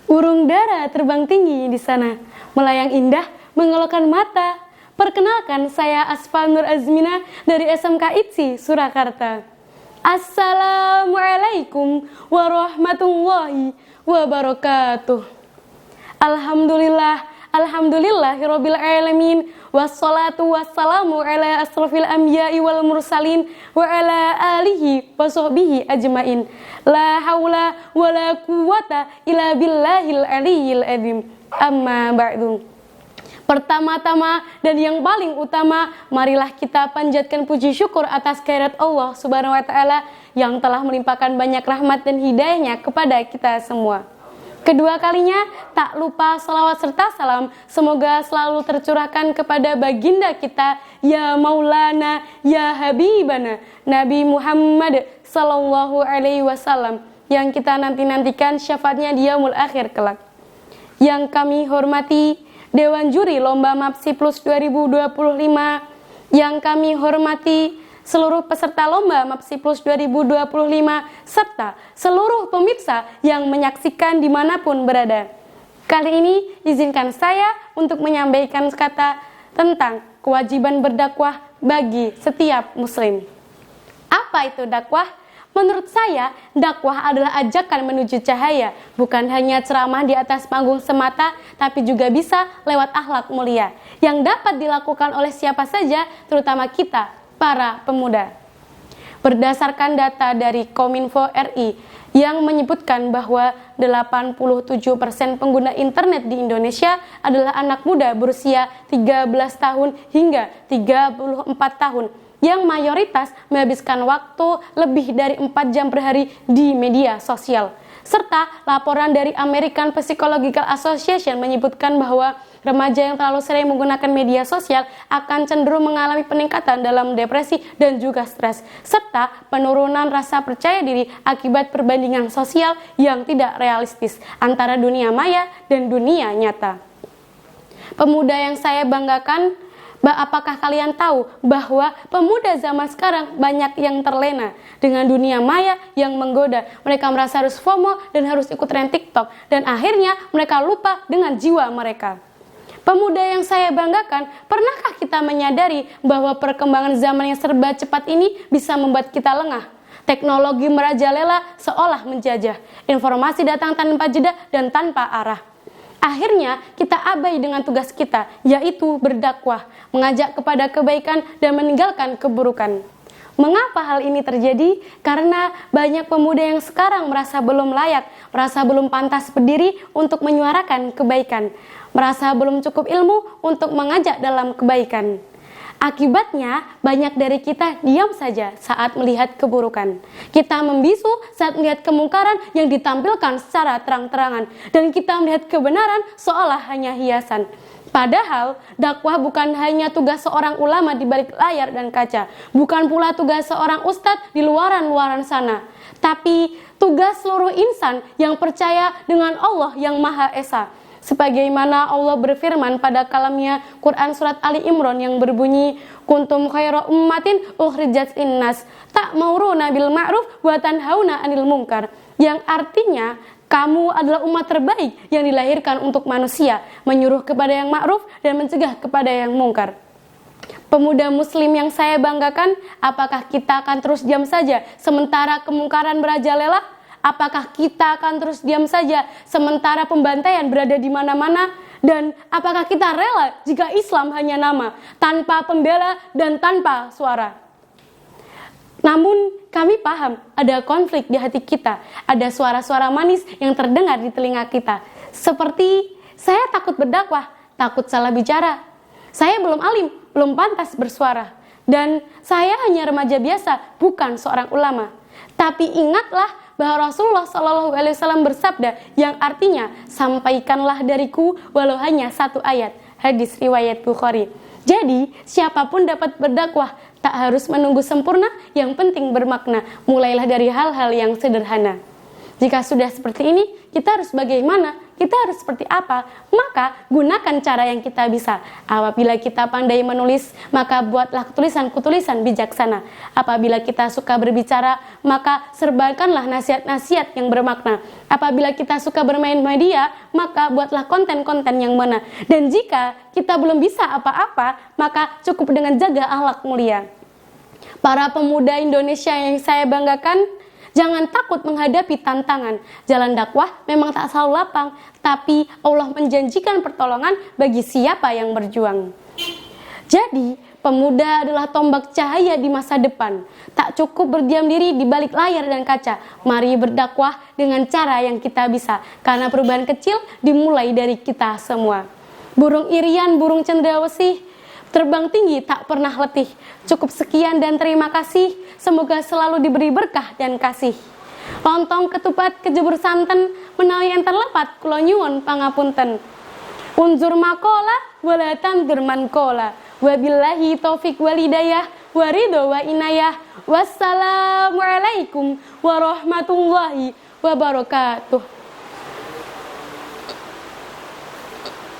Burung dara terbang tinggi di sana, melayang indah mengelokkan mata. Perkenalkan, saya Asfal Nur Azmina dari SMK ITSI Surakarta. Assalamualaikum warahmatullahi wabarakatuh. Alhamdulillahirabbil alamin, wassalatu wassalamu ala asrofil anbiya'i wal mursalin wa ala alihi wa sahbihi ajmain. La haula wala quwata illa billahil aliyyil azim. Amma ba'du. Pertama-tama dan yang paling utama, marilah kita panjatkan puji syukur atas kehadirat Allah Subhanahu wa taala yang telah melimpahkan banyak rahmat dan hidayahnya kepada kita semua. Kedua kalinya, tak lupa salawat serta salam semoga selalu tercurahkan kepada baginda kita, ya Maulana, ya Habibana, Nabi Muhammad sallallahu alaihi wasallam, yang kita nanti-nantikan syafaatnya di yaumul akhir kelak. Yang kami hormati Dewan Juri Lomba MAPSI Plus 2025, yang kami hormati seluruh peserta Lomba MAPSI Plus 2025, serta seluruh pemirsa yang menyaksikan dimanapun berada. Kali ini izinkan saya untuk menyampaikan kata tentang kewajiban berdakwah bagi setiap muslim. Apa itu dakwah? Menurut saya, dakwah adalah ajakan menuju cahaya, bukan hanya ceramah di atas panggung semata, tapi juga bisa lewat akhlak mulia, yang dapat dilakukan oleh siapa saja, terutama kita, para pemuda. Berdasarkan data dari Kominfo RI yang menyebutkan bahwa 87% pengguna internet di Indonesia adalah anak muda berusia 13 tahun hingga 34 tahun, yang mayoritas menghabiskan waktu lebih dari 4 jam per hari di media sosial. Serta laporan dari American Psychological Association menyebutkan bahwa remaja yang terlalu sering menggunakan media sosial akan cenderung mengalami peningkatan dalam depresi dan juga stres, serta penurunan rasa percaya diri akibat perbandingan sosial yang tidak realistis antara dunia maya dan dunia nyata. Pemuda yang saya banggakan, apakah kalian tahu bahwa pemuda zaman sekarang banyak yang terlena dengan dunia maya yang menggoda? Mereka merasa harus FOMO dan harus ikut tren TikTok, dan akhirnya mereka lupa dengan jiwa mereka. Pemuda yang saya banggakan, pernahkah kita menyadari bahwa perkembangan zaman yang serba cepat ini bisa membuat kita lengah? Teknologi merajalela seolah menjajah. Informasi datang tanpa jeda dan tanpa arah. Akhirnya kita abai dengan tugas kita, yaitu berdakwah, mengajak kepada kebaikan dan meninggalkan keburukan. Mengapa hal ini terjadi? Karena banyak pemuda yang sekarang merasa belum layak, merasa belum pantas berdiri untuk menyuarakan kebaikan, merasa belum cukup ilmu untuk mengajak dalam kebaikan. Akibatnya, banyak dari kita diam saja saat melihat keburukan. Kita membisu saat melihat kemungkaran yang ditampilkan secara terang-terangan, dan kita melihat kebenaran seolah hanya hiasan. Padahal, dakwah bukan hanya tugas seorang ulama di balik layar dan kaca, bukan pula tugas seorang ustadz di luaran-luaran sana, tapi tugas seluruh insan yang percaya dengan Allah yang Maha Esa. Sebagaimana Allah berfirman pada kalamnya Quran surat Ali Imran yang berbunyi, kuntum khaira ummatin ukhrijat linnas ta'muruna bil ma'ruf wa tanhauna 'anil munkar, yang artinya kamu adalah umat terbaik yang dilahirkan untuk manusia, menyuruh kepada yang ma'ruf dan mencegah kepada yang mungkar. Pemuda muslim yang saya banggakan, apakah kita akan terus diam saja sementara kemungkaran merajalela? Apakah kita akan terus diam saja sementara pembantaian berada di mana-mana? Dan apakah kita rela jika Islam hanya nama, tanpa pembela dan tanpa suara? Namun kami paham ada konflik di hati kita, ada suara-suara manis yang terdengar di telinga kita. Seperti, saya takut berdakwah, takut salah bicara. Saya belum alim, belum pantas bersuara. Dan saya hanya remaja biasa, bukan seorang ulama. Tapi ingatlah bahwa Rasulullah SAW bersabda yang artinya, sampaikanlah dariku walau hanya 1 ayat. Hadis riwayat Bukhari. Jadi, siapapun dapat berdakwah, tak harus menunggu sempurna, yang penting bermakna. Mulailah dari hal-hal yang sederhana. Jika sudah seperti ini, kita harus bagaimana? Kita harus seperti apa? Maka gunakan cara yang kita bisa. Apabila kita pandai menulis, maka buatlah tulisan-tulisan bijaksana. Apabila kita suka berbicara, maka serbakanlah nasihat-nasihat yang bermakna. Apabila kita suka bermain media, maka buatlah konten-konten yang benar. Dan jika kita belum bisa apa-apa, maka cukup dengan jaga akhlak mulia. Para pemuda Indonesia yang saya banggakan, jangan takut menghadapi tantangan. Jalan dakwah memang tak selalu lapang, tapi Allah menjanjikan pertolongan bagi siapa yang berjuang. Jadi, pemuda adalah tombak cahaya di masa depan. Tak cukup berdiam diri di balik layar dan kaca. Mari berdakwah dengan cara yang kita bisa, karena perubahan kecil dimulai dari kita semua. Burung irian, burung cendrawasih, terbang tinggi tak pernah letih. Cukup sekian dan terima kasih. Semoga selalu diberi berkah dan kasih. Lontong ketupat kejebur santen, menawi enten lepat kula nyuwun pangapunten. Unzur makola wala tandur mankola. Wabillahi taufik walidayah waridho wa inayah. Wassalamualaikum warahmatullahi wabarakatuh.